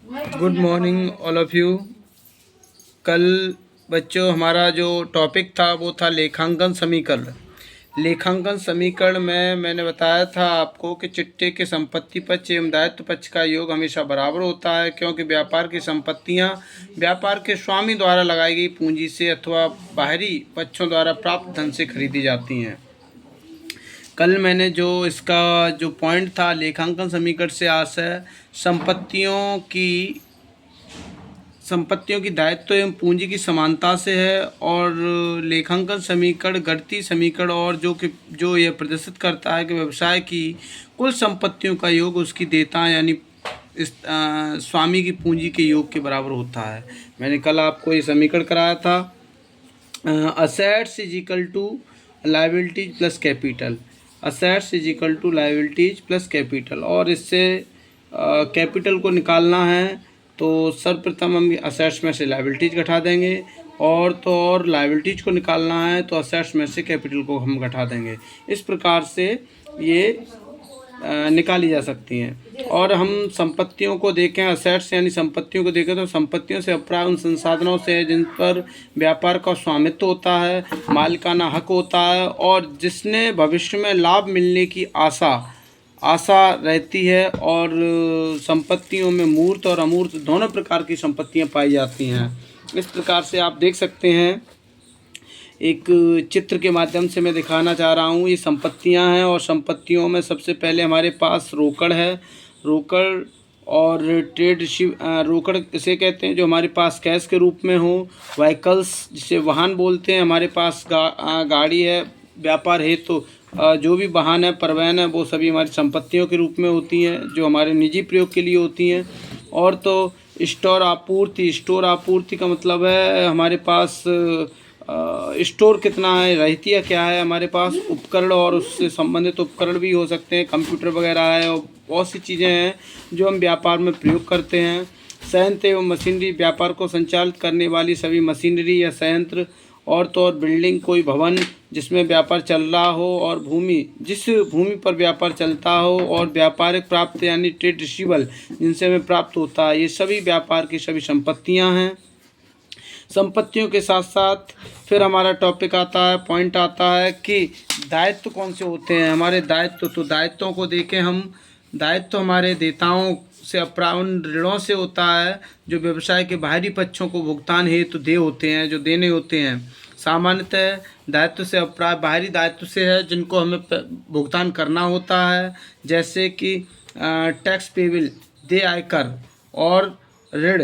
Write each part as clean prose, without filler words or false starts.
Good morning all of you. कल बच्चों हमारा जो टॉपिक था वो था लेखांकन समीकरण। लेखांकन समीकरण में मैंने बताया था आपको कि चिट्टे के संपत्ति पक्ष एवं दायित्व पक्ष का योग हमेशा बराबर होता है, क्योंकि व्यापार की संपत्तियां व्यापार के स्वामी द्वारा लगाई गई पूंजी से अथवा बाहरी पक्षों द्वारा प्राप्त धन से खरीदी जाती हैं। कल मैंने जो इसका जो पॉइंट था लेखांकन समीकरण से आशय संपत्तियों की दायित्व एवं पूंजी की समानता से है, और लेखांकन समीकरण गणितीय समीकरण और जो यह प्रदर्शित करता है कि व्यवसाय की कुल संपत्तियों का योग उसकी देयता यानी इस स्वामी की पूंजी के योग के बराबर होता है। मैंने कल आपको ये समीकरण कराया था। Assets is equal to liabilities plus capital. Assets is equal to liabilities plus capital, और इससे कैपिटल को निकालना है तो सर्वप्रथम हम असेट्स में से लायबिलिटीज घटा देंगे, और लायबिलिटीज को निकालना है तो असेट्स में से कैपिटल को हम घटा देंगे। इस प्रकार से ये निकाली जा सकती हैं। और हम संपत्तियों को देखें, असेट्स यानी संपत्तियों को देखें तो संपत्तियों से अभिप्राय उन संसाधनों से जिन पर व्यापार का स्वामित्व होता है, मालिकाना हक होता है, और जिसने भविष्य में लाभ मिलने की आशा रहती है। और संपत्तियों में मूर्त और अमूर्त दोनों प्रकार की संपत्तियां पाई जाती हैं। इस प्रकार से आप देख सकते हैं, एक चित्र के माध्यम से मैं दिखाना चाह रहा हूँ। ये संपत्तियां हैं, और संपत्तियों में सबसे पहले हमारे पास रोकड़ है। रोकड़ और ट्रेड रोकड़ इसे कहते हैं जो हमारे पास कैश के रूप में हो। व्हीकल्स जिसे वाहन बोलते हैं, हमारे पास गाड़ी है व्यापार है, तो जो भी वाहन है, परिवहन है, वो सभी हमारी संपत्तियों के रूप में होती हैं जो हमारे निजी प्रयोग के लिए होती हैं। और तो स्टोर आपूर्ति का मतलब है हमारे पास स्टोर कितना है, रहतिया क्या है, हमारे पास उपकरण और उससे संबंधित उपकरण भी हो सकते हैं, कंप्यूटर वगैरह है, और बहुत सी चीज़ें हैं जो हम व्यापार में प्रयोग करते हैं। संयंत्र एवं मशीनरी, व्यापार को संचालित करने वाली सभी मशीनरी या संयंत्र। और तो और बिल्डिंग, कोई भवन जिसमें व्यापार चल रहा हो, और भूमि, जिस भूमि पर व्यापार चलता हो, और व्यापारिक प्राप्त यानी ट्रेड रिसीवेबल जिनसे हमें प्राप्त होता है, ये सभी व्यापार की सभी संपत्तियां हैं। संपत्तियों के साथ साथ फिर हमारा टॉपिक आता है, पॉइंट आता है कि दायित्व कौन से होते हैं हमारे दायित्व। तो दायित्वों को देखें हम। दायित्व हमारे देयताओं से उन ऋणों से होता है जो व्यवसाय के बाहरी पक्षों को भुगतान हेतु देय होते हैं, जो देने होते हैं। सामान्यतः दायित्व से अभिप्राय बाहरी दायित्व से है जिनको हमें भुगतान करना होता है, जैसे कि टैक्स पेबल, देय आयकर, और ऋण,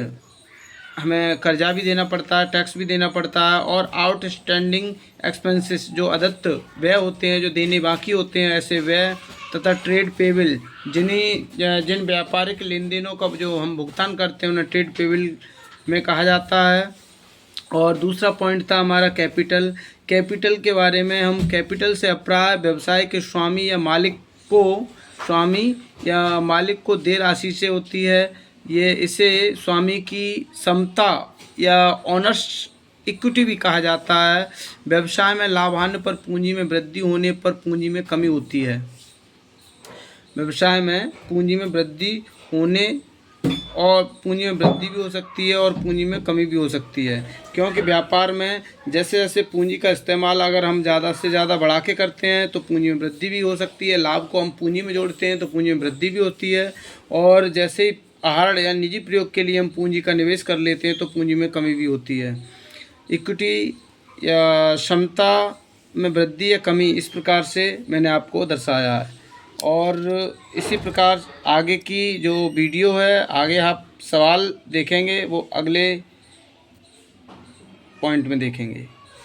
हमें कर्जा भी देना पड़ता है, टैक्स भी देना पड़ता है, और आउटस्टैंडिंग एक्सपेंसेस जो अदत्त व्यय होते हैं जो देने बाकी होते हैं, ऐसे व्यय, तथा ट्रेड पेबल जिन व्यापारिक लेन देनों का जो हम भुगतान करते हैं उन्हें ट्रेड पेबल में कहा जाता है। और दूसरा पॉइंट था हमारा कैपिटल। कैपिटल के बारे में हम, कैपिटल से अभिप्राय व्यवसाय के स्वामी या मालिक को देय राशि से होती है। ये इसे स्वामी की समता या ऑनर्स इक्विटी भी कहा जाता है। व्यवसाय में लाभ आने पर पूंजी में वृद्धि होने पर पूंजी में कमी होती है। व्यवसाय में पूंजी में वृद्धि होने और पूंजी में वृद्धि भी हो सकती है और पूंजी में कमी भी हो सकती है, क्योंकि व्यापार में जैसे जैसे पूंजी का इस्तेमाल अगर हम ज़्यादा से ज़्यादा बढ़ा के करते हैं तो पूंजी में वृद्धि भी हो सकती है। लाभ को हम पूंजी में जोड़ते हैं तो पूंजी में वृद्धि भी होती है। और जैसे ही आहरण या निजी प्रयोग के लिए हम पूंजी का निवेश कर लेते हैं तो पूंजी में कमी भी होती है। इक्विटी या क्षमता में वृद्धि या कमी, इस प्रकार से मैंने आपको दर्शाया है। और इसी प्रकार आगे की जो वीडियो है, आगे आप सवाल देखेंगे वो अगले पॉइंट में देखेंगे।